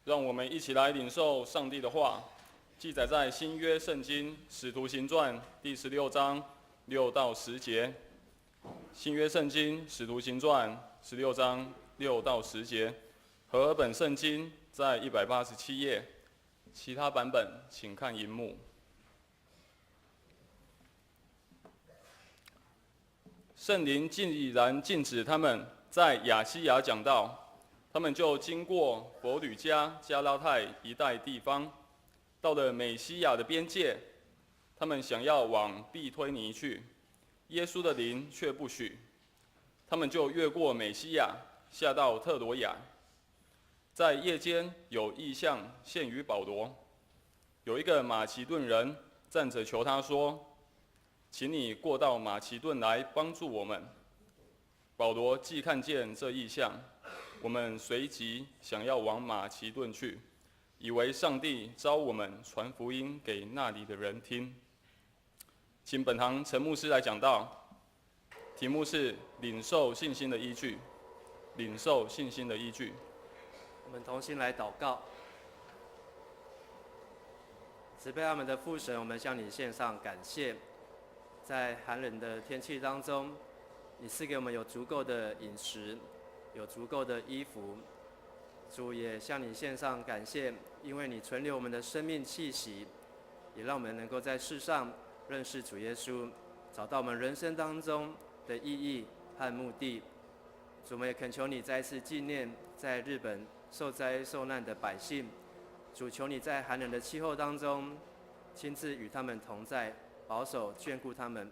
让我们一起来领受上帝的话，记载在新约圣经使徒行传第16章6到10节。新约圣经使徒行传16章6到10节，和合本圣经在187页，其他版本请看荧幕。圣灵既然禁止他们在亚细亚讲道，他们就经过伯吕加、加拉太一带地方，到了美西亚的边界。他们想要往庇推尼去，耶稣的灵却不许。他们就越过美西亚，下到特罗亚。在夜间有异象现于保罗，有一个马其顿人站着求他说：“请你过到马其顿来帮助我们。”保罗既看见这异象，我们随即想要往马其顿去，以为上帝召我们传福音给那里的人听。请本堂陈牧师来讲道，题目是领受信心的依据。领受信心的依据。我们同心来祷告。慈悲阿们的父神，我们向你献上感谢。在寒冷的天气当中，你赐给我们有足够的饮食，有足够的衣服。主也向你献上感谢，因为你存留我们的生命气息，也让我们能够在世上认识主耶稣，找到我们人生当中的意义和目的。主，我们也恳求你再一次纪念在日本受灾受难的百姓。主，求你在寒冷的气候当中亲自与他们同在，保守眷顾他们。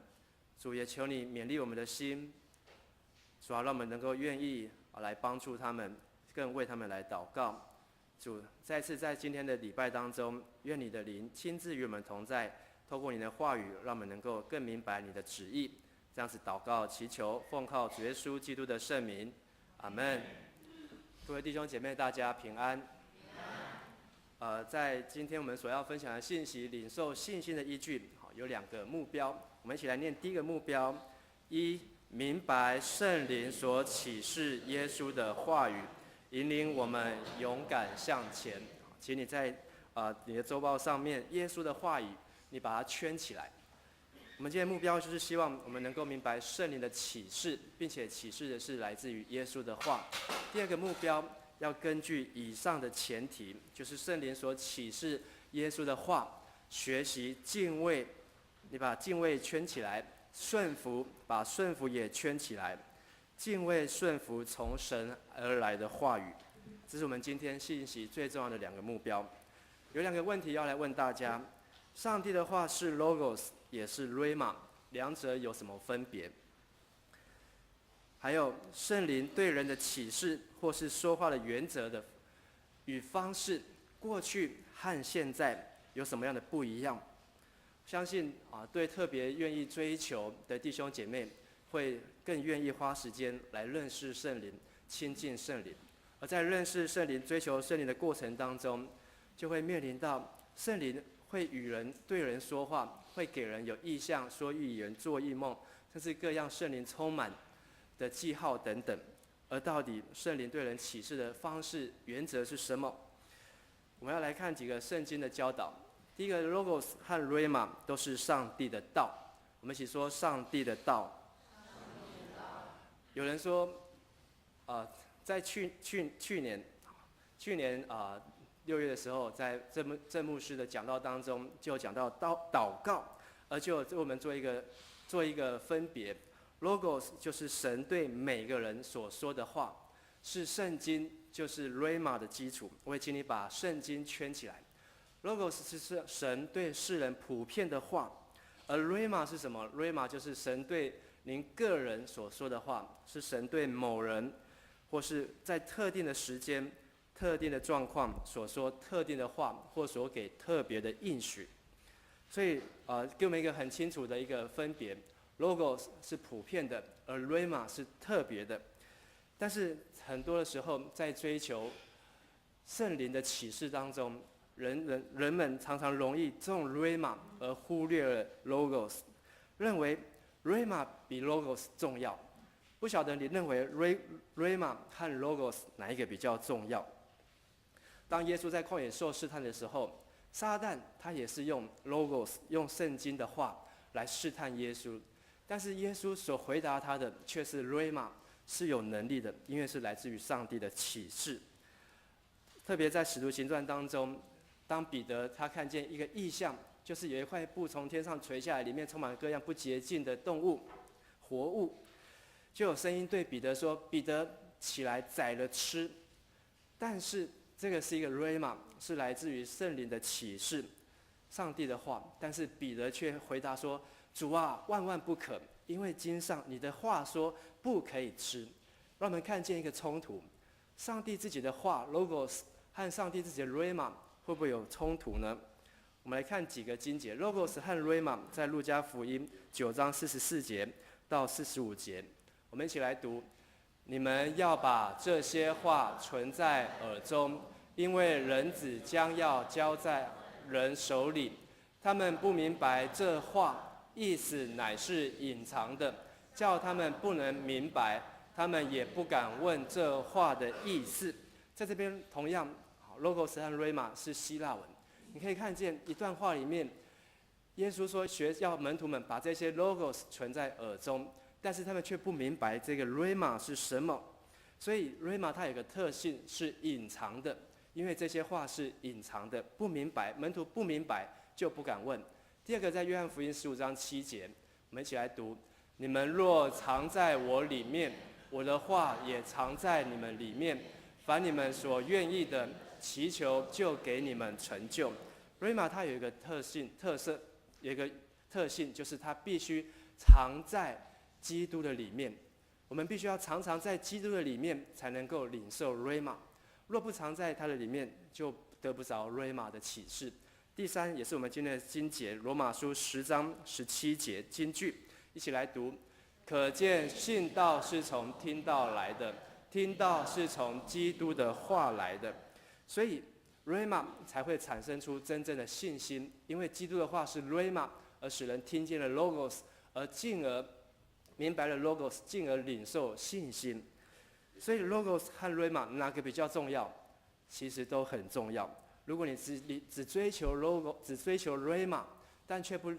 主，也求你勉励我们的心，主要让我们能够愿意来帮助他们，更为他们来祷告。主，再次在今天的礼拜当中，愿你的灵亲自与我们同在，透过你的话语，让我们能够更明白你的旨意。这样子祷告祈求，奉靠主耶稣基督的圣名，阿们。各位弟兄姐妹，大家平安。在今天我们所要分享的信息，领受信心的依据，有2个目标。我们一起来念第一个目标：一、明白圣灵所启示耶稣的话语，引领我们勇敢向前。请你在你的周报上面，耶稣的话语，你把它圈起来。我们今天的目标就是希望我们能够明白圣灵的启示，并且启示的是来自于耶稣的话。第二个目标，要根据以上的前提，就是圣灵所启示耶稣的话，学习敬畏。你把敬畏圈起来，顺服把顺服也圈起来，敬畏顺服从神而来的话语，这是我们今天信息最重要的2个目标。有2个问题要来问大家：上帝的话是 logos 也是 rhema， 两者有什么分别？还有圣灵对人的启示或是说话的原则的与方式，过去和现在有什么样的不一样？相信对特别愿意追求的弟兄姐妹，会更愿意花时间来认识圣灵，亲近圣灵。而在认识圣灵、追求圣灵的过程当中，就会面临到圣灵会对人说话，会给人有意象、说预言、做异梦，甚至各样圣灵充满的记号等等。而到底圣灵对人启示的方式、原则是什么？我们要来看几个圣经的教导。第一个 logos 和 rhema 都是上帝的道。我们一起说上帝的道。有人说，在去年6月的时候，在郑牧师的讲道当中，就讲到祷告，而就为我们做一个分别。logos 就是神对每个人所说的话，是圣经，就是 rhema 的基础。我会请你把圣经圈起来。logos 是神对世人普遍的话，而 rhema 是什么？ rhema 就是神对您个人所说的话，是神对某人或是在特定的时间、特定的状况所说特定的话，或所给特别的应许。所以给我们一个很清楚的一个分别。logos 是普遍的，而 rhema 是特别的。但是很多的时候，在追求圣灵的启示当中，人们常常容易重 rhema 而忽略了 logos， 认为 rhema 比 logos 重要。不晓得你认为 rhema 和 logos 哪一个比较重要？当耶稣在旷野受试探的时候，撒旦他也是用 logos 用圣经的话来试探耶稣，但是耶稣所回答他的却是 rhema， 是有能力的，因为是来自于上帝的启示。特别在使徒行传当中，当彼得他看见一个异象，就是有一块布从天上垂下来，里面充满各样不洁净的动物、活物，就有声音对彼得说：“彼得，起来宰了吃。”但是这个是一个 rhema， 是来自于圣灵的启示，上帝的话。但是彼得却回答说：“主啊，万万不可，因为经上你的话说不可以吃。”让我们看见一个冲突：上帝自己的话 logos 和上帝自己的 rhema 会不会有冲突呢？我们来看几个经节 ，logos 和 rhema 在路加福音9章44节到45节，我们一起来读。你们要把这些话存在耳中，因为人子将要交在人手里。他们不明白这话意思乃是隐藏的，叫他们不能明白，他们也不敢问这话的意思。在这边同样 ，logos 和 rhema 是希腊文。你可以看见一段话里面，耶稣说要门徒们把这些 logos 存在耳中。但是他们却不明白这个 rhema 是什么，所以 rhema 它有个特性是隐藏的，因为这些话是隐藏的，不明白，门徒不明白就不敢问。第二个，在约翰福音15章7节，我们一起来读：你们若藏在我里面，我的话也藏在你们里面，凡你们所愿意的，祈求就给你们成就。rhema 它有一个特色，有一个特性，就是它必须藏在基督的里面，我们必须要常常在基督的里面，才能够领受 rhema。若不藏在他的里面，就得不着 rhema 的启示。第三，也是我们今天的经节，罗马书10章17节金句，一起来读。可见信道是从听道来的，听道是从基督的话来的。所以 rhema 才会产生出真正的信心，因为基督的话是 rhema， 而使人听见了 logos， 而进而明白了 logos， 进而领受信心。所以 logos 和 rhema 哪个比较重要？其实都很重要。如果你只追求 logos， 只追求 rhema， 但却不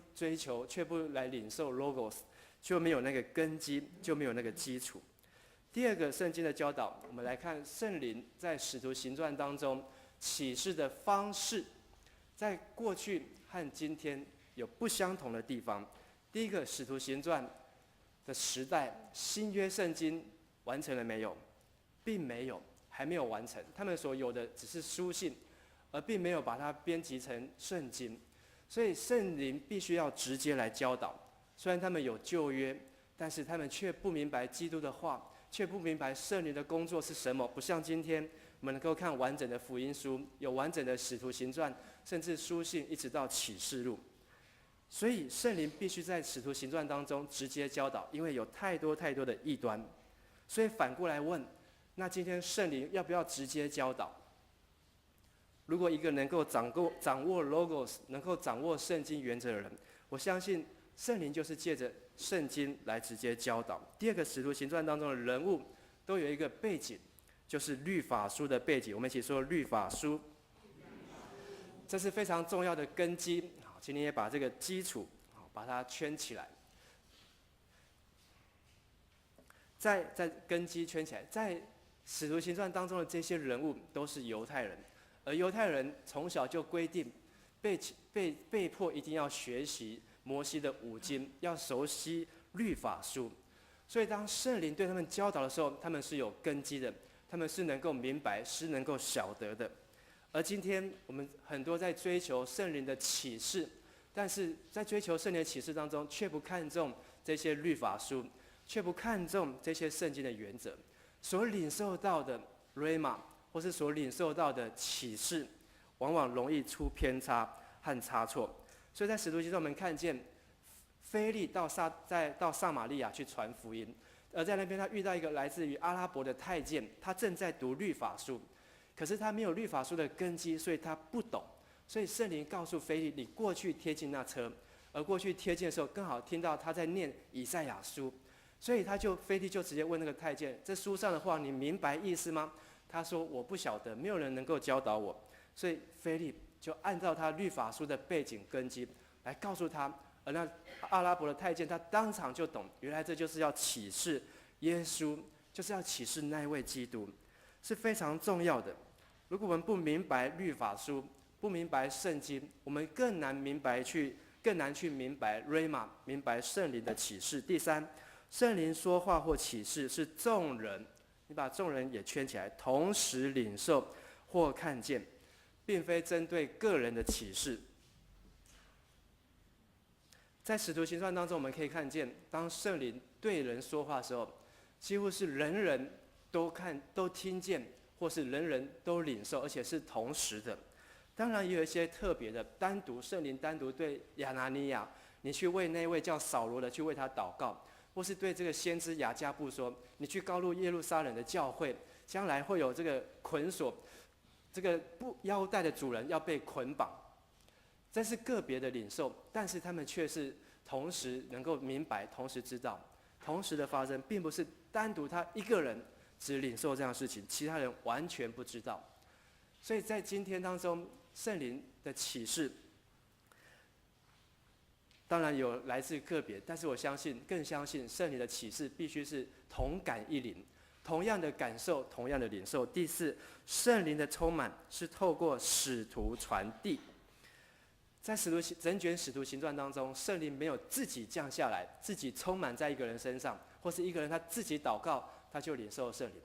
来领受 logos， 就没有那个根基，就没有那个基础。第二个圣经的教导，我们来看圣灵在使徒行传当中启示的方式，在过去和今天有不相同的地方。第一个，使徒行传的时代，新约圣经完成了没有？并没有，还没有完成。他们所有的只是书信，而并没有把它编辑成圣经。所以圣灵必须要直接来教导。虽然他们有旧约，但是他们却不明白基督的话，却不明白圣灵的工作是什么。不像今天我们能够看完整的福音书，有完整的使徒行传，甚至书信一直到启示录。所以圣灵必须在使徒行传当中直接教导，因为有太多的异端。所以反过来问，那今天圣灵要不要直接教导？如果一个能够掌握 logos， 能够掌握圣经原则的人，我相信圣灵就是借着圣经来直接教导。第二个，使徒行传当中的人物都有一个背景，就是律法书的背景。我们一起说律法书，这是非常重要的根基。今天也把这个基础把它圈起来，在根基圈起来。在使徒行传当中的这些人物都是犹太人，而犹太人从小就规定被迫一定要学习摩西的五经，要熟悉律法书。所以当圣灵对他们教导的时候，他们是有根基的，他们是能够明白，是能够晓得的。而今天我们很多在追求圣灵的启示，但是在追求圣灵的启示当中，却不看重这些律法书，却不看重这些圣经的原则，所领受到的 rhema 或是所领受到的启示，往往容易出偏差和差错。所以在使徒行传我们看见腓力到撒玛利亚去传福音，而在那边他遇到一个来自于阿拉伯的太监，他正在读律法书，可是他没有律法书的根基，所以他不懂。所以圣灵告诉腓力，你过去贴近那车，而过去贴近的时候，刚好听到他在念以赛亚书，所以腓力就直接问那个太监：这书上的话，你明白意思吗？他说我不晓得，没有人能够教导我。所以腓利就按照他律法书的背景根基来告诉他，而那阿拉伯的太监他当场就懂，原来这就是要启示耶稣，就是要启示那一位基督，是非常重要的。如果我们不明白律法书，不明白圣经，我们更难去明白 Rhema， 明白圣灵的启示。第三，圣灵说话或启示是众人，你把众人也圈起来，同时领受或看见，并非针对个人的启示。在使徒行传当中，我们可以看见，当圣灵对人说话的时候，几乎是人人都听见，或是人人都领受，而且是同时的。当然也有一些特别的，圣灵单独对亚拿尼亚，你去为那位叫扫罗的去为他祷告，或是对这个先知雅加布说，你去告诉耶路撒冷的教会，将来会有这个捆锁，这个不腰带的主人要被捆绑。这是个别的领受，但是他们却是同时能够明白，同时知道，同时的发生，并不是单独他一个人只领受这样的事情，其他人完全不知道。所以在今天当中，圣灵的启示，当然有来自个别，但是我更相信圣灵的启示必须是同感一灵，同样的感受，同样的领受。第四，圣灵的充满是透过使徒传递。在整卷使徒行传当中，圣灵没有自己降下来，自己充满在一个人身上，或是一个人他自己祷告，他就领受圣灵，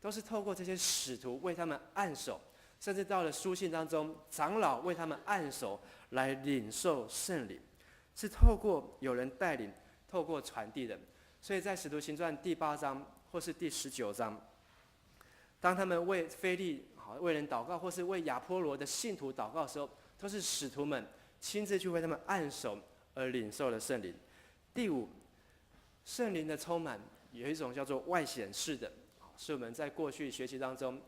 都是透过这些使徒为他们按手，甚至到了书信当中，长老为他们按手来领受圣灵，是透过有人带领，透过传递的。所以在使徒行传第8章或是第19章，当他们为腓利为人祷告，或是为亚波罗的信徒祷告的时候，都是使徒们亲自去为他们按手而领受了圣灵。第五，圣灵的充满有一种叫做外显式的，是我们在过去学习当中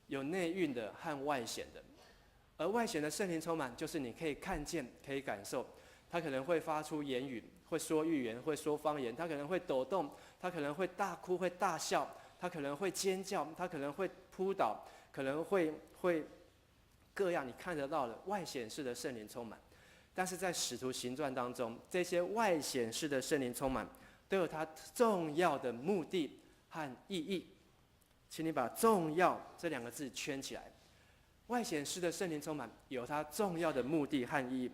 有内蕴的和外显的。而外显的圣灵充满，就是你可以看见，可以感受，他可能会发出言语，会说预言，会说方言，他可能会抖动，他可能会大哭，会大笑，他可能会尖叫，他可能会扑倒，可能会各样你看得到的外显式的圣灵充满。但是在使徒行传当中，这些外显式的圣灵充满都有它重要的目的和意义。请你把重要这2个字圈起来。外显式的圣灵充满有它重要的目的和意义。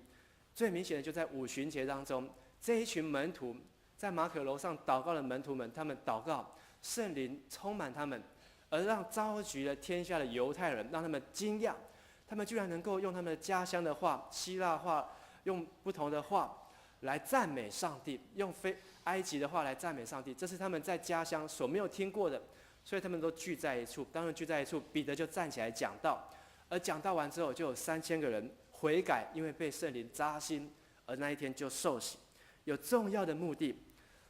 最明显的就在五旬节当中，这一群门徒在马可楼上祷告的门徒们，他们祷告圣灵充满他们，而让召集了天下的犹太人，让他们惊讶，他们居然能够用他们的家乡的话、希腊话，用不同的话来赞美上帝，用非埃及的话来赞美上帝，这是他们在家乡所没有听过的，所以他们都聚在一处。当然聚在一处，彼得就站起来讲道，而讲道完之后，就有3000个人悔改，因为被圣灵扎心，而那一天就受洗，有重要的目的。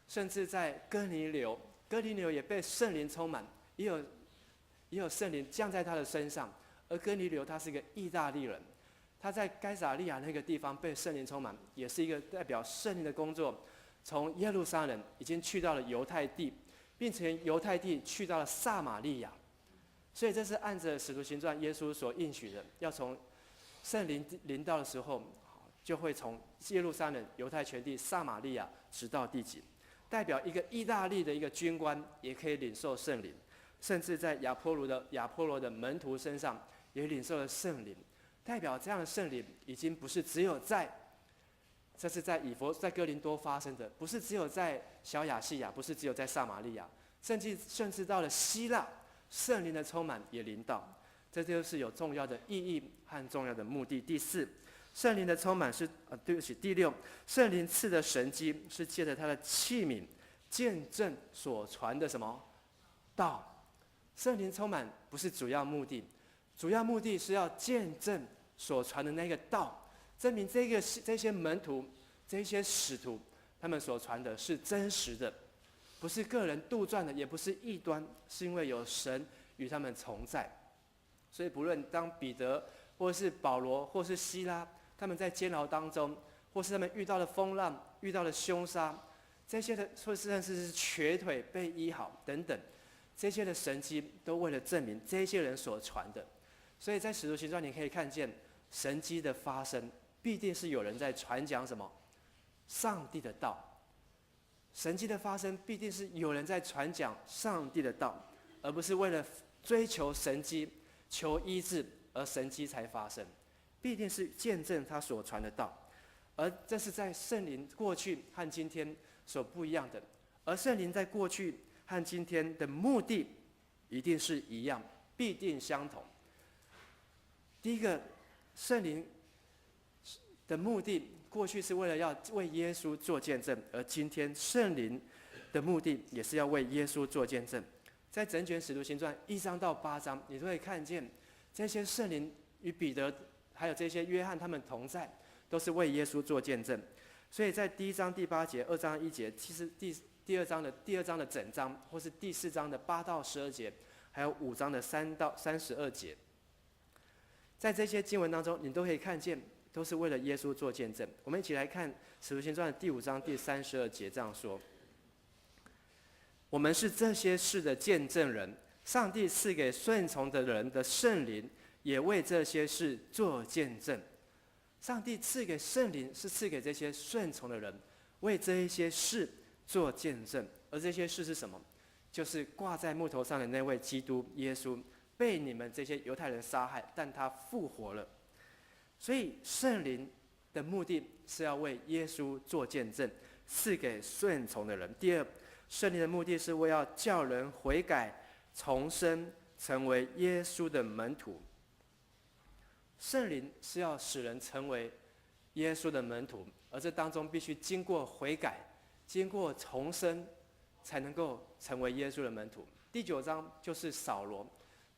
甚至在哥尼流也被圣灵充满，也有圣灵降在他的身上。而哥尼流他是一个意大利人，他在该撒利亚那个地方被圣灵充满，也是一个代表圣灵的工作，从耶路撒冷已经去到了犹太地，并从犹太地去到了撒玛利亚。所以这是按着使徒行传耶稣所应许的，要从圣灵临到的时候，就会从耶路撒冷、犹太全地、撒玛利亚直到地极，代表一个意大利的一个军官也可以领受圣灵，甚至在亚波罗的门徒身上也领受了圣灵，代表这样的圣灵已经不是只有这是在哥林多发生的，不是只有在小亚细亚，不是只有在撒玛利亚，甚至到了希腊，圣灵的充满也临到，这就是有重要的意义和重要的目的。第四，圣灵的充满是第六，圣灵赐的神迹是借着他的器皿见证所传的什么道。圣灵充满不是主要目的，主要目的是要见证所传的那个道，证明这些门徒、这些使徒，他们所传的是真实的，不是个人杜撰的，也不是异端，是因为有神与他们同在。所以不论当彼得或是保罗或是希拉，他们在监牢当中，或是他们遇到了风浪、遇到了凶杀，这些的或甚至是瘸腿被医好等等，这些的神迹都为了证明这些人所传的。所以在使徒行传你可以看见神迹的发生，必定是有人在传讲什么？上帝的道。神迹的发生必定是有人在传讲上帝的道，而不是为了追求神迹、求医治而神迹才发生，必定是见证他所传的道。而这是在圣灵过去和今天所不一样的，而圣灵在过去和今天的目的一定是一样，必定相同。第一个，圣灵的目的过去是为了要为耶稣做见证，而今天圣灵的目的也是要为耶稣做见证。在整卷使徒行传1章到8章，你都会看见这些圣灵与彼得还有这些约翰他们同在，都是为耶稣做见证。所以在第1章第8节、2章1节，其实第二章的整章，或是第4章的8到12节，还有5章的3到32节，在这些经文当中，你都可以看见都是为了耶稣做见证。我们一起来看使徒行传的第5章第32节这样说：我们是这些事的见证人，上帝赐给顺从的人的圣灵也为这些事做见证。上帝赐给圣灵是赐给这些顺从的人，为这一些事做见证。而这些事是什么？就是挂在木头上的那位基督耶稣被你们这些犹太人杀害，但他复活了。所以圣灵的目的是要为耶稣做见证，赐给顺从的人。第二，圣灵的目的是为要叫人悔改重生，成为耶稣的门徒。圣灵是要使人成为耶稣的门徒，而这当中必须经过悔改，经过重生，才能够成为耶稣的门徒。第9章就是扫罗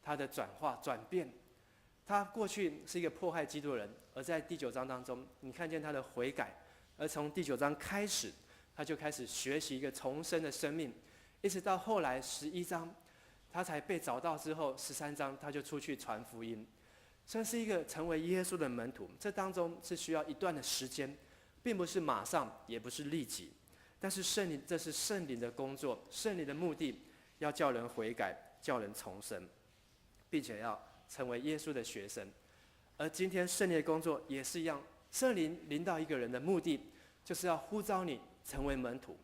他的转变。他过去是一个迫害基督的人，而在第9章当中，你看见他的悔改，而从第9章开始，他就开始学习一个重生的生命，一直到后来11章，他才被找到之后，13章他就出去传福音。这是一个成为耶稣的门徒，这当中是需要一段的时间，并不是马上，也不是立即。但是这是圣灵的工作，圣灵的目的要叫人悔改，叫人重生，并且要成为耶稣的学生。而今天圣灵的工作也是一样，圣灵临到一个人的目的，就是要呼召你成为门徒。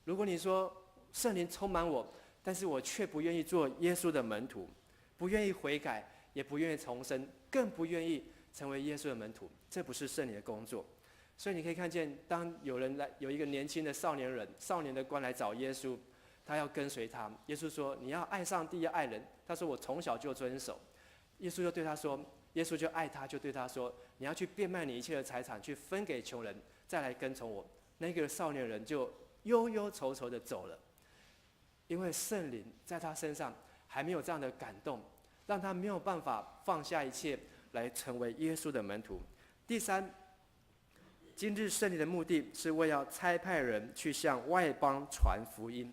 如果你说圣灵充满我，但是我却不愿意做耶稣的门徒，不愿意悔改，也不愿意重生，更不愿意成为耶稣的门徒，这不是圣灵的工作。所以你可以看见，当有一个年轻的少年的官来找耶稣，他要跟随他。耶稣说：“你要爱上帝，要爱人。”他说：“我从小就遵守。”耶稣就对他说：“耶稣就爱他，就对他说：你要去变卖你一切的财产，去分给穷人，再来跟从我。”那个少年人就忧忧愁愁的走了，因为圣灵在他身上还没有这样的感动，让他没有办法放下一切来成为耶稣的门徒。第三，今日圣灵的目的是为要差派人去向外邦传福音。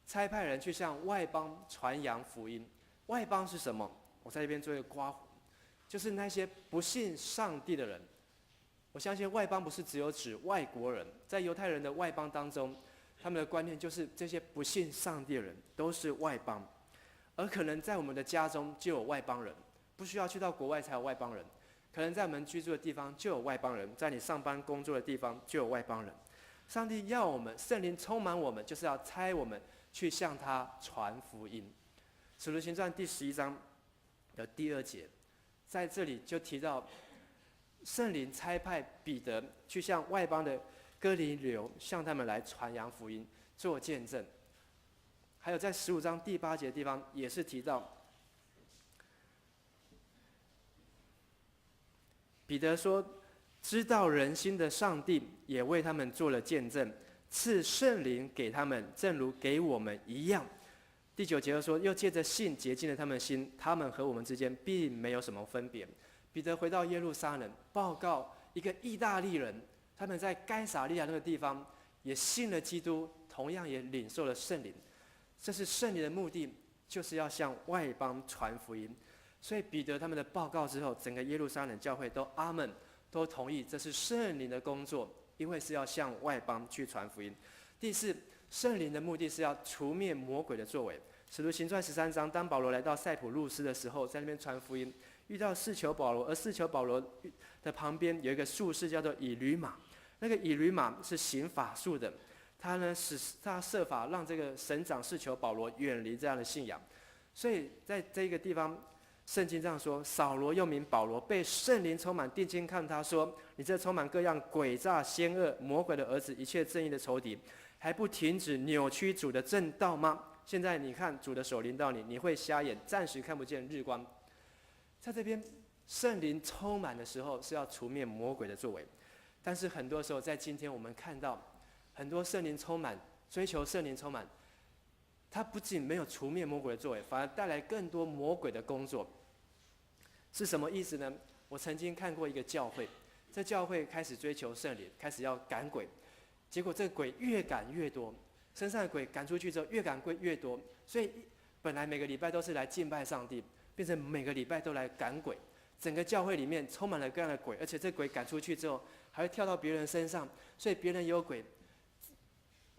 差派人去向外邦传扬福音。外邦是什么？我在这边做一个括弧，就是那些不信上帝的人。我相信外邦不是只有指外国人，在犹太人的外邦当中，他们的观念就是这些不信上帝的人都是外邦。而可能在我们的家中就有外邦人，不需要去到国外才有外邦人。可能在我们居住的地方就有外邦人，在你上班工作的地方就有外邦人。上帝要我们，圣灵充满我们，就是要差我们去向他传福音。使徒行传第11章的第2节，在这里就提到圣灵差派彼得去向外邦的哥尼流，向他们来传扬福音，做见证。还有在15章第8节的地方也是提到，彼得说：“知道人心的上帝也为他们做了见证，赐圣灵给他们，正如给我们一样。”第9节又说：“又借着信洁净了他们的心，他们和我们之间并没有什么分别。”彼得回到耶路撒冷，报告一个意大利人，他们在该撒利亚那个地方也信了基督，同样也领受了圣灵。这是圣灵的目的，就是要向外邦传福音。所以彼得他们的报告之后，整个耶路撒冷教会都阿们，都同意这是圣灵的工作，因为是要向外邦去传福音。第四，圣灵的目的是要除灭魔鬼的作为。使徒行传13章，当保罗来到塞浦路斯的时候，在那边传福音，遇到士求保罗，而士求保罗的旁边有一个术士叫做以吕马，那个以吕马是行法术的，他设法让这个省长士求保罗远离这样的信仰。所以在这个地方，圣经这样说：扫罗又名保罗，被圣灵充满，定睛看他说：你这充满各样诡诈、奸恶、魔鬼的儿子，一切正义的仇敌，还不停止扭曲主的正道吗？现在你看主的手临到你，你会瞎眼，暂时看不见日光。在这边，圣灵充满的时候是要除灭魔鬼的作为，但是很多时候在今天我们看到很多圣灵充满，追求圣灵充满，它不仅没有除灭魔鬼的作为，反而带来更多魔鬼的工作。是什么意思呢？我曾经看过一个教会，这教会开始追求圣灵，开始要赶鬼，结果这个鬼越赶越多，身上的鬼赶出去之后越赶鬼越多，所以本来每个礼拜都是来敬拜上帝，变成每个礼拜都来赶鬼。整个教会里面充满了各样的鬼，而且这鬼赶出去之后还会跳到别人身上，所以别人也有鬼，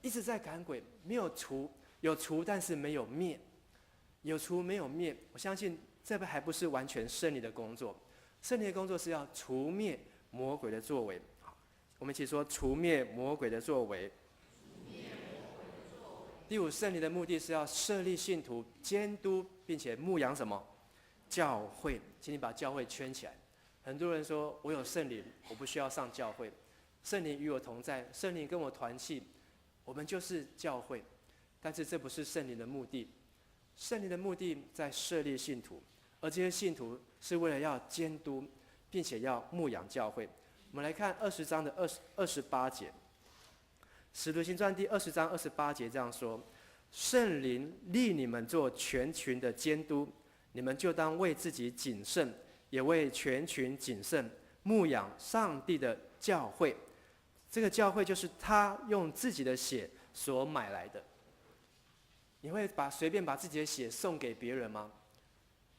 一直在赶鬼，没有除，有除但是没有灭，有除没有灭。我相信这还不是完全圣灵的工作，圣灵的工作是要除灭魔鬼的作为。好，我们一起说除灭魔鬼的作为。第五，圣灵的目的是要设立信徒，监督并且牧养什么？教会。请你把教会圈起来。很多人说我有圣灵，我不需要上教会，圣灵与我同在，圣灵跟我团契，我们就是教会。但是这不是圣灵的目的，圣灵的目的在设立信徒，而这些信徒是为了要监督并且要牧养教会。我们来看20章的28节，使徒行传第20章28节这样说：圣灵立你们做全群的监督，你们就当为自己谨慎，也为全群谨慎，牧养上帝的教会。这个教会就是他用自己的血所买来的。你会随便把自己的血送给别人吗？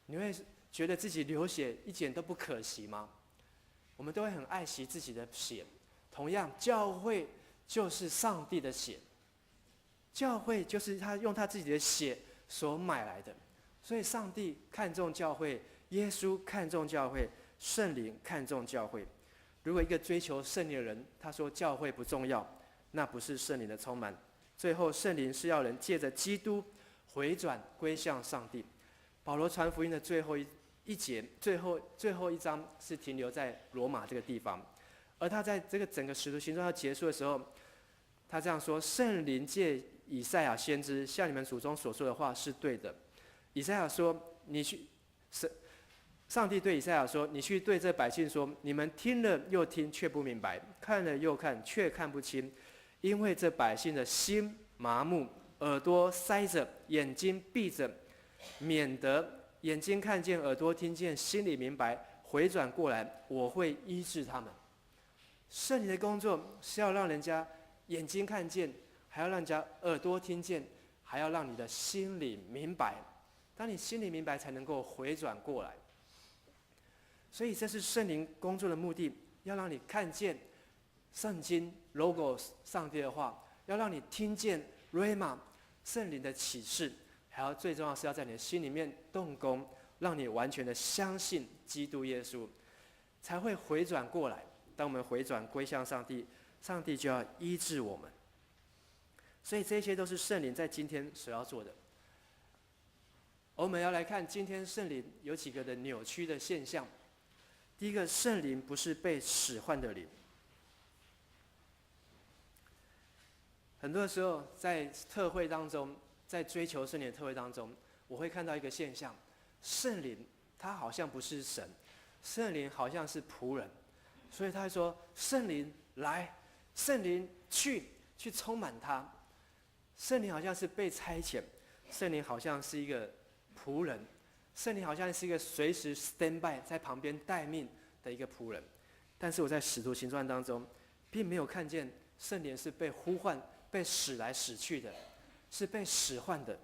你会觉得自己流血一点都不可惜吗？我们都会很爱惜自己的血。同样，教会就是上帝的血，教会就是他用他自己的血所买来的。所以上帝看重教会，耶稣看重教会，圣灵看重教会。如果一个追求圣灵的人，他说教会不重要，那不是圣灵的充满。最后，圣灵是要人借着基督回转归向上帝。保罗传福音的最后一节，最后一章是停留在罗马这个地方，而他在这个整个使徒行传要结束的时候，他这样说：圣灵借以赛亚先知向你们祖宗所说的话是对的。以赛亚说：你去，上帝对以赛亚说：你去对这百姓说，你们听了又听，却不明白；看了又看，却看不清。因为这百姓的心麻木，耳朵塞着，眼睛闭着，免得眼睛看见，耳朵听见，心里明白，回转过来，我会医治他们。圣灵的工作是要让人家眼睛看见，还要让人家耳朵听见，还要让你的心里明白。当你心里明白，才能够回转过来。所以这是圣灵工作的目的，要让你看见圣经 logos 上帝的话，要让你听见 rhema 圣灵的启示，还要最重要是要在你的心里面动工，让你完全的相信基督耶稣，才会回转过来。当我们回转归向上帝，上帝就要医治我们。所以这些都是圣灵在今天所要做的。我们要来看今天圣灵有几个的扭曲的现象。第一个，圣灵不是被使唤的灵。很多时候在特会当中，在追求圣灵的特会当中，我会看到一个现象：圣灵他好像不是神，圣灵好像是仆人。所以他会说：圣灵来，圣灵去充满他。圣灵好像是被差遣，圣灵好像是一个仆人，圣灵好像是一个随时 stand by 在旁边待命的一个仆人。但是我在使徒行传当中，并没有看见圣灵是被呼唤、被使来使去的，是被使唤的。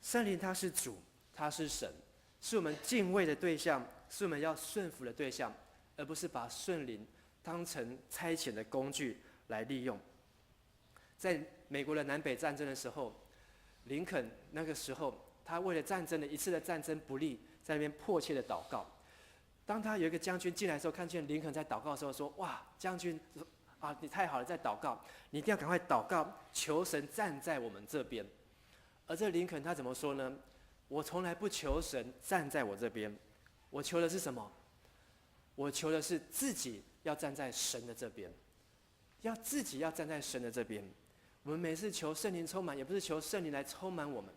圣灵他是主，他是神，是我们敬畏的对象，是我们要顺服的对象，而不是把圣灵当成差遣的工具来利用。在美国的南北战争的时候，林肯那个时候，他为了一次的战争不利，在那边迫切的祷告。当他有一个将军进来的时候，看见林肯在祷告的时候，说：“哇，将军啊，你太好了，在祷告，你一定要赶快祷告，求神站在我们这边。”而这林肯他怎么说呢？我从来不求神站在我这边，我求的是什么？我求的是自己要站在神的这边，自己要站在神的这边。我们每次求圣灵充满，也不是求圣灵来充满我们，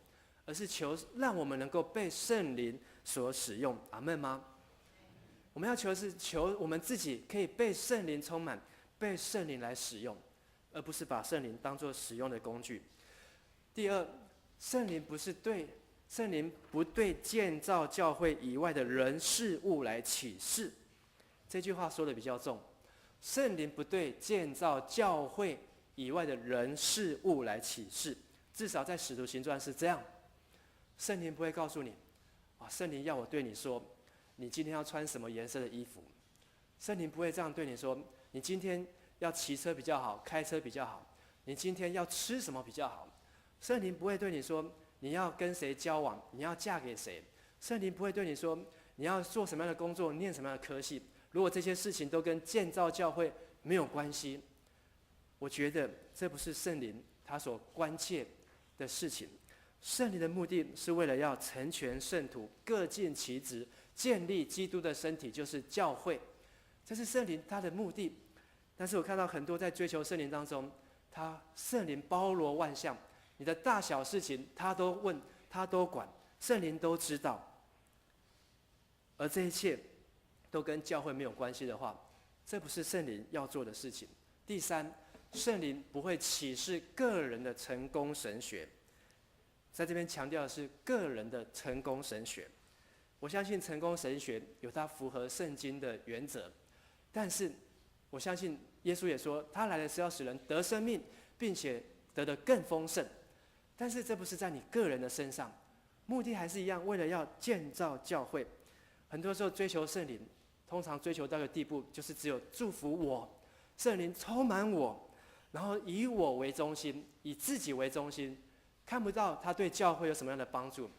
而是求让我们能够被圣灵所使用。阿们吗？我们要求的是求我们自己可以被圣灵充满，被圣灵来使用，而不是把圣灵当作使用的工具。第二，圣灵不对建造教会以外的人事物来启示。这句话说的比较重，圣灵不对建造教会以外的人事物来启示，至少在使徒行传是这样。圣灵不会告诉你，圣灵要我对你说，你今天要穿什么颜色的衣服。圣灵不会这样对你说，你今天要骑车比较好，开车比较好，你今天要吃什么比较好。圣灵不会对你说，你要跟谁交往，你要嫁给谁。圣灵不会对你说，你要做什么样的工作，念什么样的科系。如果这些事情都跟建造教会没有关系，我觉得这不是圣灵他所关切的事情。圣灵的目的是为了要成全圣徒，各尽其职，建立基督的身体，就是教会。这是圣灵他的目的。但是我看到很多在追求圣灵当中，圣灵包罗万象，你的大小事情他都问，他都管，圣灵都知道。而这一切都跟教会没有关系的话，这不是圣灵要做的事情。第三，圣灵不会启示个人的成功神学。在这边强调的是个人的成功神学。我相信成功神学有它符合圣经的原则，但是我相信耶稣也说，他来的是要使人得生命，并且得得更丰盛。但是这不是在你个人的身上，目的还是一样，为了要建造教会。很多时候追求圣灵，通常追求到一个地步，就是只有祝福我，圣灵充满我，然后以我为中心，以自己为中心，看不到他对教会有什么样的帮助。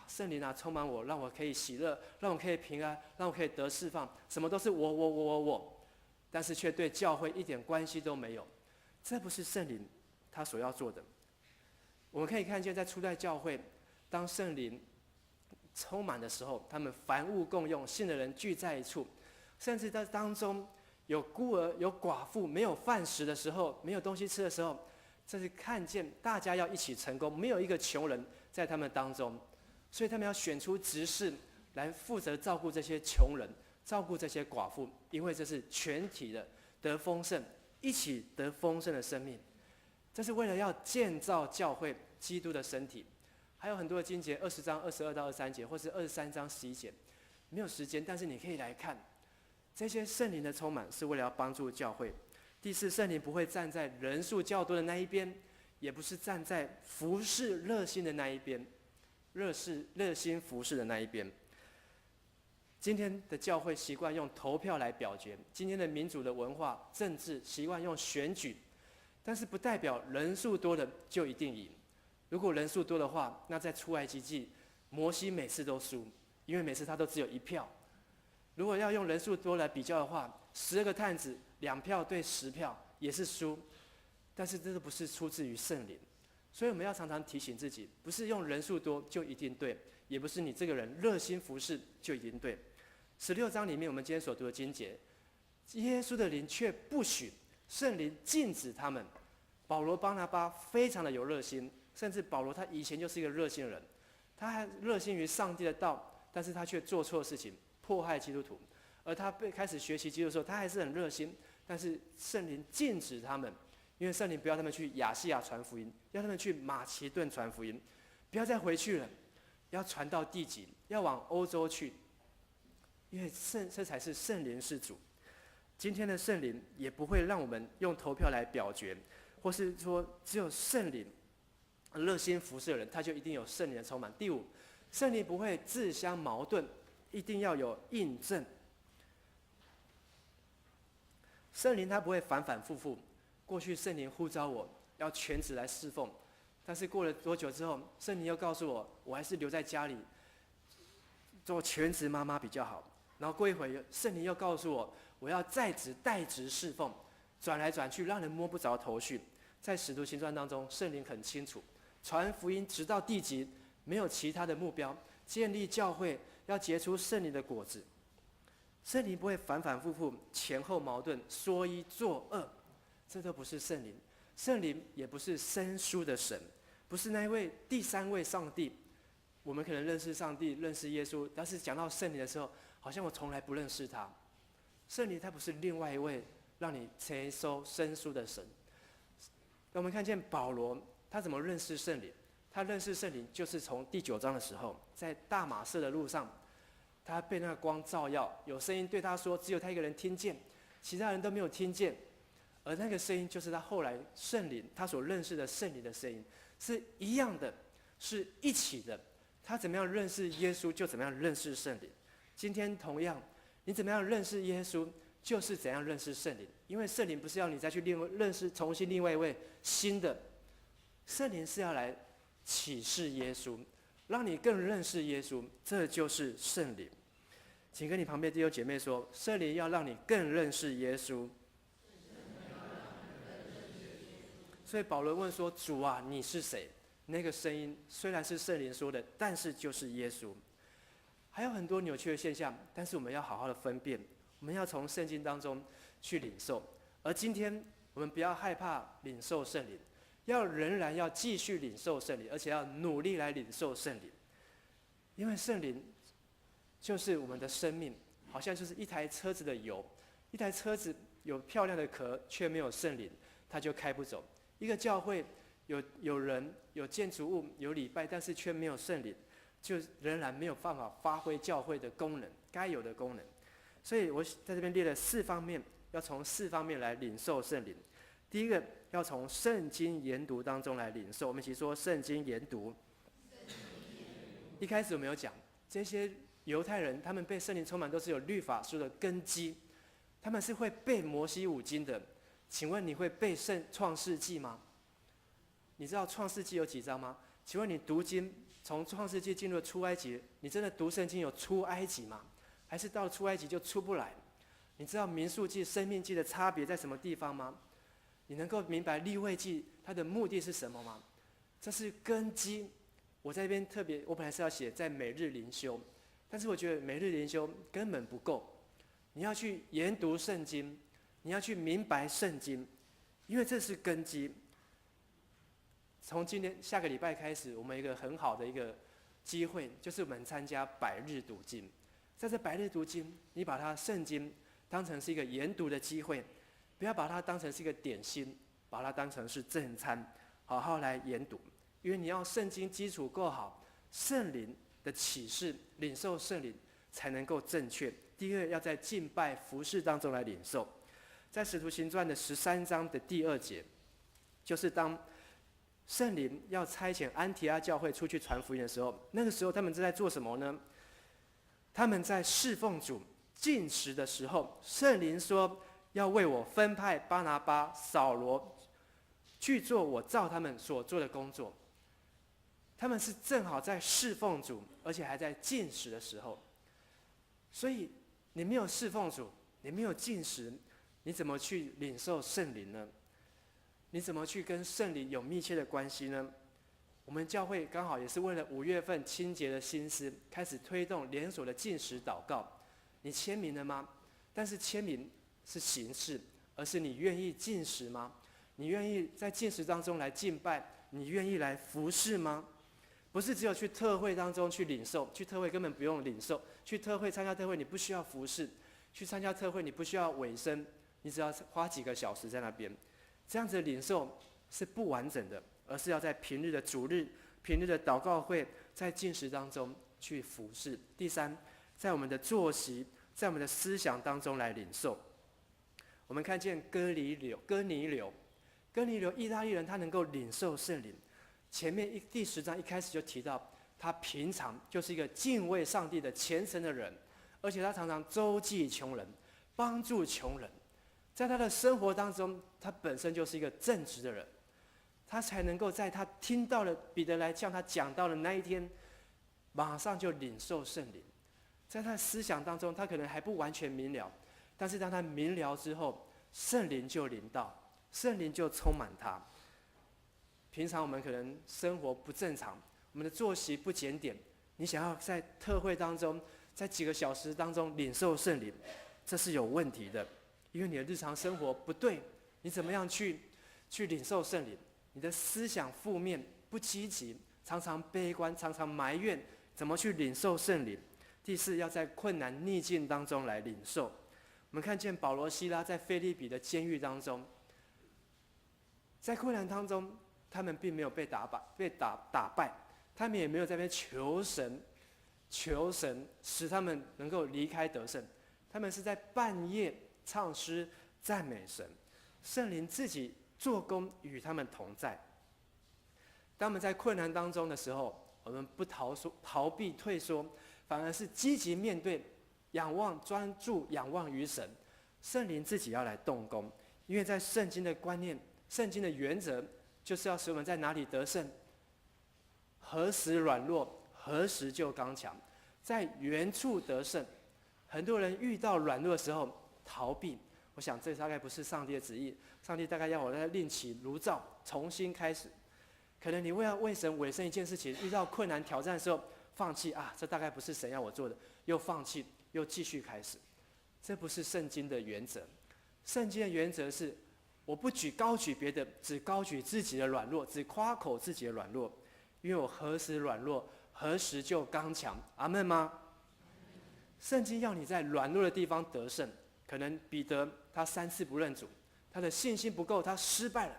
圣灵充满我，让我可以喜乐，让我可以平安，让我可以得释放，什么都是我，但是却对教会一点关系都没有。这不是圣灵他所要做的。我们可以看见，在初代教会，当圣灵充满的时候，他们凡物共用，信的人聚在一处，甚至在当中有孤儿、有寡妇，没有饭食的时候，没有东西吃的时候，这是看见大家要一起成功，没有一个穷人在他们当中，所以他们要选出执事来负责照顾这些穷人，照顾这些寡妇，因为这是全体的得丰盛，一起得丰盛的生命。这是为了要建造教会基督的身体。还有很多的经节，20章22到23节，或是23章11节，没有时间，但是你可以来看。这些圣灵的充满是为了要帮助教会。第四，圣灵不会站在人数较多的那一边，也不是站在服侍热心的那一边，热心服侍的那一边。今天的教会习惯用投票来表决，今天的民主的文化、政治习惯用选举，但是不代表人数多的就一定赢。如果人数多的话，那在出埃及记，摩西每次都输，因为每次他都只有1票。如果要用人数多来比较的话，12个探子2票对10票也是输，但是这都不是出自于圣灵。所以我们要常常提醒自己，不是用人数多就一定对，也不是你这个人热心服侍就一定对。16章里面我们今天所读的经节，耶稣的灵却不许，圣灵禁止他们。保罗、巴拿巴非常的有热心，甚至保罗他以前就是一个热心的人，他还热心于上帝的道，但是他却做错事情，迫害基督徒。而他开始学习基督的时候，他还是很热心，但是圣灵禁止他们，因为圣灵不要他们去亚细亚传福音，要他们去马其顿传福音，不要再回去了，要传到地极，要往欧洲去，因为这才是圣灵是主。今天的圣灵也不会让我们用投票来表决，或是说只有圣灵热心服侍的人，他就一定有圣灵的充满。第五，圣灵不会自相矛盾，一定要有印证。圣灵他不会反反复复，过去圣灵呼召我要全职来侍奉，但是过了多久之后，圣灵又告诉我，我还是留在家里做全职妈妈比较好。然后过一会，圣灵又告诉我，我要在职代职侍奉，转来转去，让人摸不着头绪。在使徒行传当中，圣灵很清楚，传福音直到地极，没有其他的目标，建立教会要结出圣灵的果子。圣灵不会反反复复、前后矛盾、说一做二，这都不是圣灵。圣灵也不是生疏的神，不是那一位第三位上帝。我们可能认识上帝、认识耶稣，但是讲到圣灵的时候，好像我从来不认识他。圣灵他不是另外一位让你接收生疏的神。我们看见保罗他怎么认识圣灵？他认识圣灵就是从第9章的时候，在大马色的路上。他被那个光照耀，有声音对他说，只有他一个人听见，其他人都没有听见。而那个声音就是他后来圣灵，他所认识的圣灵的声音，是一样的，是一起的。他怎么样认识耶稣，就怎么样认识圣灵。今天同样，你怎么样认识耶稣，就是怎样认识圣灵。因为圣灵不是要你再去重新另外一位新的，圣灵是要来启示耶稣，让你更认识耶稣，这就是圣灵。请跟你旁边弟兄姐妹说，圣灵要让你更认识耶稣。所以保罗问说，主啊，你是谁？那个声音虽然是圣灵说的，但是就是耶稣。还有很多扭曲的现象，但是我们要好好的分辨，我们要从圣经当中去领受。而今天我们不要害怕领受圣灵，仍然要继续领受圣灵，而且要努力来领受圣灵。因为圣灵就是我们的生命，好像就是一台车子的油，一台车子有漂亮的壳，却没有圣灵，它就开不走。一个教会有人有建筑物有礼拜，但是却没有圣灵，就仍然没有办法发挥教会的功能，该有的功能。所以我在这边列了4方面，要从4方面来领受圣灵。第一个，要从圣经研读当中来领受。我们一起说圣经研读。一开始我们有讲，这些犹太人他们被圣灵充满，都是有律法书的根基，他们是会背摩西5经的。请问你会背创世纪吗？你知道创世纪有几章吗？请问你读经从创世纪进入出埃及，你真的读圣经有出埃及吗？还是到了出埃及就出不来？你知道民数记、生命记的差别在什么地方吗？你能够明白利未记它的目的是什么吗？这是根基。我在这边特别，我本来是要写在每日灵修，但是我觉得每日灵修根本不够。你要去研读圣经，你要去明白圣经，因为这是根基。从下个礼拜开始，我们有一个很好的一个机会，就是我们参加100日读经。在这100日读经，你把它圣经当成是一个研读的机会，不要把它当成是一个点心，把它当成是正餐，好好来研读。因为你要圣经基础够好，圣灵的启示，领受圣灵才能够正确。第二，要在敬拜服事当中来领受。在使徒行传的13章的第2节，就是当圣灵要差遣安提阿教会出去传福音的时候，那个时候他们正在做什么呢？他们在侍奉主禁食的时候，圣灵说要为我分派巴拿巴、扫罗去做我照他们所做的工作。他们是正好在侍奉主，而且还在禁食的时候。所以你没有侍奉主，你没有禁食，你怎么去领受圣灵呢？你怎么去跟圣灵有密切的关系呢？我们教会刚好也是为了5月份清洁的心思，开始推动连锁的禁食祷告。你签名了吗？但是签名是形式，而是你愿意禁食吗？你愿意在禁食当中来敬拜？你愿意来服侍吗？不是只有去特会当中去领受，去特会根本不用领受，去特会参加特会你不需要服侍，去参加特会你不需要委身，你只要花几个小时在那边。这样子的领受是不完整的，而是要在平日的主日、平日的祷告会，在禁食当中去服侍。第三，在我们的作息，在我们的思想当中来领受。我们看见哥尼流，意大利人他能够领受圣灵。前面第10章一开始就提到，他平常就是一个敬畏上帝的虔诚的人，而且他常常周济穷人，帮助穷人。在他的生活当中，他本身就是一个正直的人，他才能够在他听到了彼得来向他讲到的那一天，马上就领受圣灵。在他的思想当中，他可能还不完全明了，但是当他明了之后，圣灵就临到，圣灵就充满他。平常我们可能生活不正常，我们的作息不检点，你想要在特会当中，在几个小时当中领受圣灵，这是有问题的，因为你的日常生活不对，你怎么样去领受圣灵？你的思想负面不积极，常常悲观，常常埋怨，怎么去领受圣灵？第四，要在困难逆境当中来领受。我们看见保罗、西拉在腓立比的监狱当中，在困难当中，他们并没有被打败，他们也没有在那边求神使他们能够离开得胜。他们是在半夜唱诗赞美神，圣灵自己做工与他们同在。当我们在困难当中的时候，我们不逃避退缩，反而是积极面对，专注仰望于神。圣灵自己要来动工，因为在圣经的观念、圣经的原则，就是要使我们在哪里得胜，何时软弱，何时就刚强，在原处得胜。很多人遇到软弱的时候逃避，我想这大概不是上帝的旨意。上帝大概要我再另起炉灶，重新开始。可能你为神委身一件事情，遇到困难挑战的时候放弃啊，这大概不是神要我做的，又放弃，又继续开始。这不是圣经的原则。圣经的原则是，我不高举别的，只高举自己的软弱，只夸口自己的软弱，因为我何时软弱，何时就刚强。阿们吗？圣经要你在软弱的地方得胜。可能彼得他3次不认主，他的信心不够，他失败了。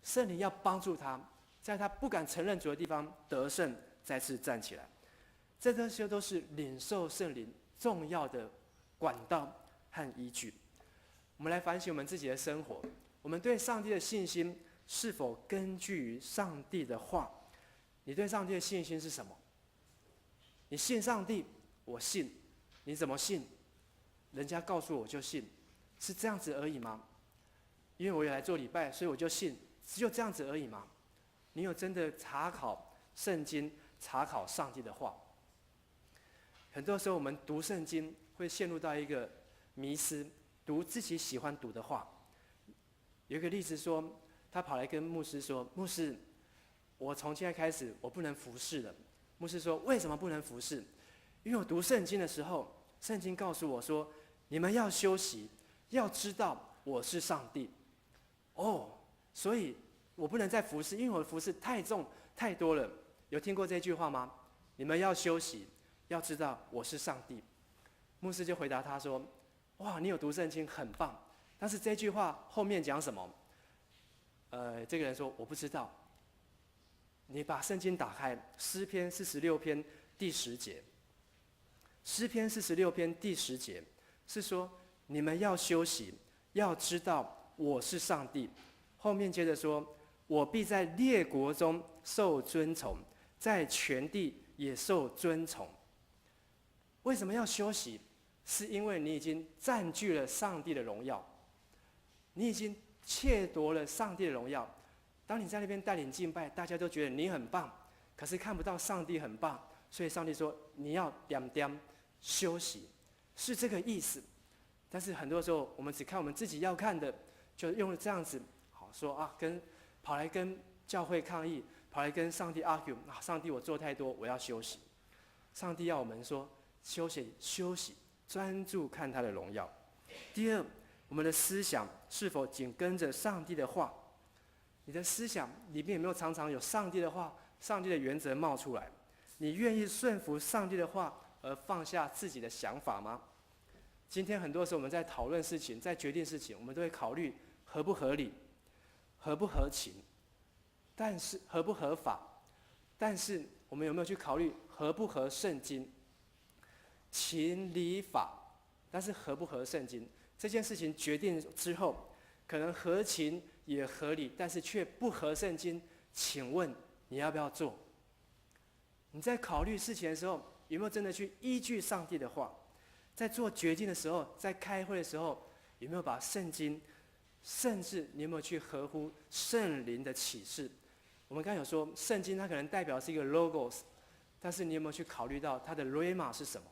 圣灵要帮助他，在他不敢承认主的地方得胜，再次站起来。这些都是领受圣灵重要的管道和依据。我们来反省我们自己的生活，我们对上帝的信心是否根据于上帝的话？你对上帝的信心是什么？你信上帝，我信，你怎么信？人家告诉我就信，是这样子而已吗？因为我也来做礼拜，所以我就信，只有这样子而已吗？你有真的查考圣经，查考上帝的话？很多时候我们读圣经会陷入到一个迷思，读自己喜欢读的话。有一个例子说，他跑来跟牧师说：“牧师，我从现在开始我不能服侍了。”牧师说：“为什么不能服侍？因为我读圣经的时候，圣经告诉我说，你们要休息，要知道我是上帝。哦，所以我不能再服侍，因为我的服侍太重太多了。有听过这句话吗？你们要休息，要知道我是上帝。”牧师就回答他说：“哇，你有读圣经很棒，但是这句话后面讲什么？”这个人说：“我不知道。”你把圣经打开，诗篇46篇第10节。诗篇46篇第10节是说，你们要休息，要知道我是上帝。后面接着说，我必在列国中受尊崇，在全地也受尊崇。为什么要休息？是因为你已经占据了上帝的荣耀，你已经窃夺了上帝的荣耀。当你在那边带领敬拜，大家都觉得你很棒，可是看不到上帝很棒，所以上帝说你要点休息，是这个意思。但是很多时候我们只看我们自己要看的，就用这样子好说啊，跑来跟教会抗议，跑来跟上帝 argue 啊，上帝我做太多，我要休息。上帝要我们说休息，专注看他的荣耀。第二，我们的思想是否紧跟着上帝的话？你的思想里面有没有常常有上帝的话、上帝的原则冒出来？你愿意顺服上帝的话而放下自己的想法吗？今天很多时候我们在讨论事情、在决定事情，我们都会考虑合不合理、合不合情，但是合不合法？但是我们有没有去考虑合不合圣经？情理法，但是合不合圣经？这件事情决定之后，可能合情也合理，但是却不合圣经。请问你要不要做？你在考虑事情的时候，有没有真的去依据上帝的话？在做决定的时候，在开会的时候，有没有把圣经，甚至你有没有去合乎圣灵的启示？我们刚才有说，圣经它可能代表是一个 logos， 但是你有没有去考虑到它的 rhema 是什么？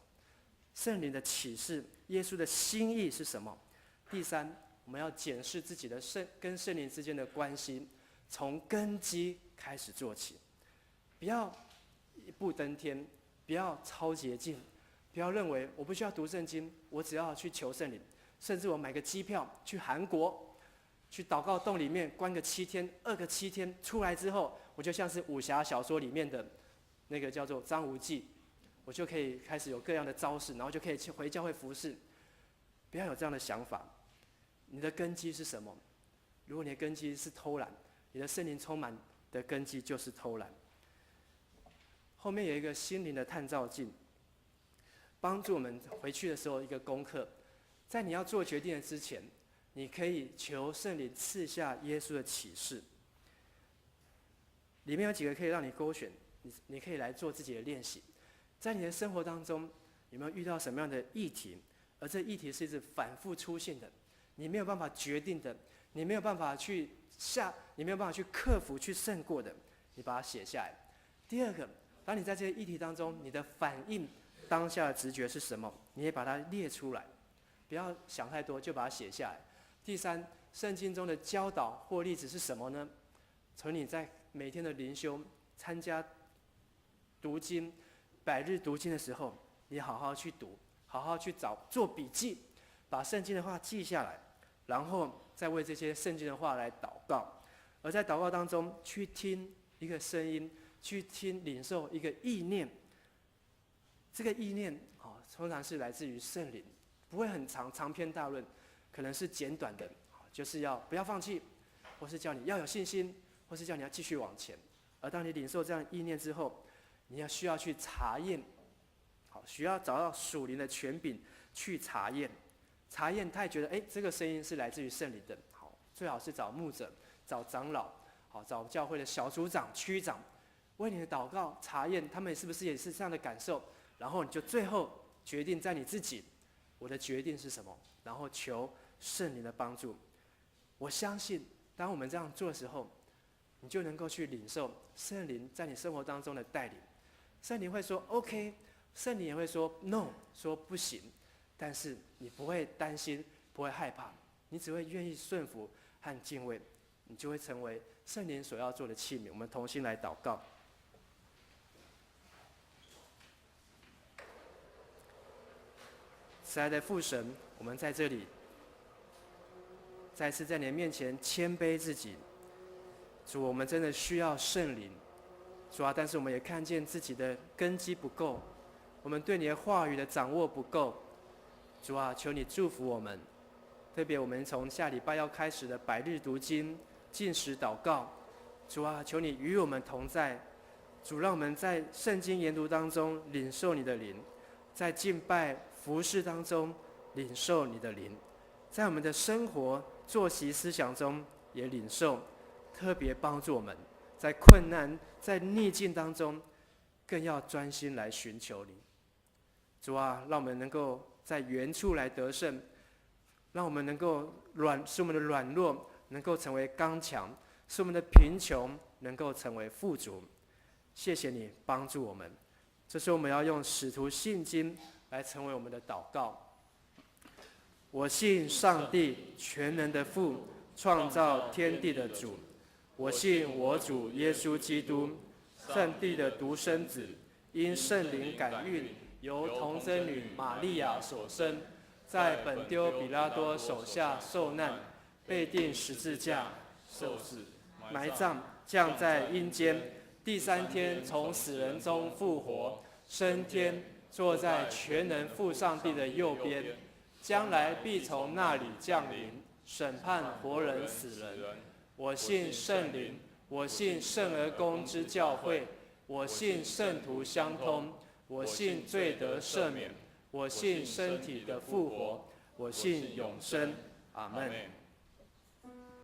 圣灵的启示，耶稣的心意是什么？第三，我们要检视自己的跟圣灵之间的关系，从根基开始做起，不要一步登天，不要超捷径，不要认为我不需要读圣经，我只要去求圣灵，甚至我买个机票去韩国，去祷告洞里面关个7天，2个7天，出来之后，我就像是武侠小说里面的那个叫做张无忌，我就可以开始有各样的招式，然后就可以去回教会服侍。不要有这样的想法。你的根基是什么？如果你的根基是偷懒，你的圣灵充满的根基就是偷懒。后面有一个心灵的探照镜，帮助我们回去的时候一个功课，在你要做决定的之前，你可以求圣灵赐下耶稣的启示。里面有几个可以让你勾选，你可以来做自己的练习。在你的生活当中，有没有遇到什么样的议题？而这议题是一直反复出现的，你没有办法决定的，你没有办法去你没有办法去克服、去胜过的，你把它写下来。第二个，当你在这些议题当中，你的反应、当下的直觉是什么？你也把它列出来，不要想太多，就把它写下来。第三，圣经中的教导或例子是什么呢？从你在每天的灵修、参加读经、百日读经的时候，你好好去读，好好去做笔记，把圣经的话记下来，然后再为这些圣经的话来祷告。而在祷告当中，去听一个声音，去领受一个意念。这个意念通常是来自于圣灵，不会很长篇大论，可能是简短的，就是不要放弃，或是叫你要有信心，或是叫你要继续往前。而当你领受这样的意念之后，你需要去查验，需要找到属灵的权柄去查验。查验他也觉得，这个声音是来自于圣灵的，最好是找牧者、找长老，找教会的小组长、区长，为你的祷告查验他们是不是也是这样的感受，然后你就最后决定在你自己，我的决定是什么，然后求圣灵的帮助。我相信，当我们这样做的时候，你就能够去领受圣灵在你生活当中的带领。圣灵会说 OK， 圣灵也会说 No， 说不行，但是你不会担心，不会害怕，你只会愿意顺服和敬畏，你就会成为圣灵所要做的器皿。我们同心来祷告。慈爱的父神，我们在这里再次在你的面前谦卑自己。主，我们真的需要圣灵。主啊，但是我们也看见自己的根基不够，我们对你的话语的掌握不够。主啊，求你祝福我们，特别我们从下礼拜要开始的百日读经、禁食祷告。主啊，求你与我们同在。主，让我们在圣经研读当中领受你的灵，在敬拜服事当中领受你的灵，在我们的生活作息思想中也领受，特别帮助我们在困难在逆境当中更要专心来寻求你。主啊，让我们能够在原处来得胜，让我们能够使我们的软弱能够成为刚强，使我们的贫穷能够成为富足。谢谢你帮助我们，这是我们要用使徒信经来成为我们的祷告。我信上帝全能的父，创造天地的主。我信我主耶稣基督，上帝的独生子，因圣灵感孕，由童贞女玛利亚所生，在本丢比拉多手下受难，被钉十字架，受死，埋葬，降在阴间，第3天从死人中复活，升天，坐在全能父上帝的右边，将来必从那里降临，审判活人死人。我信圣灵，我信圣而公之教会，我信圣徒相通，我信罪得赦免，我信身体的复活，我信永生。阿们。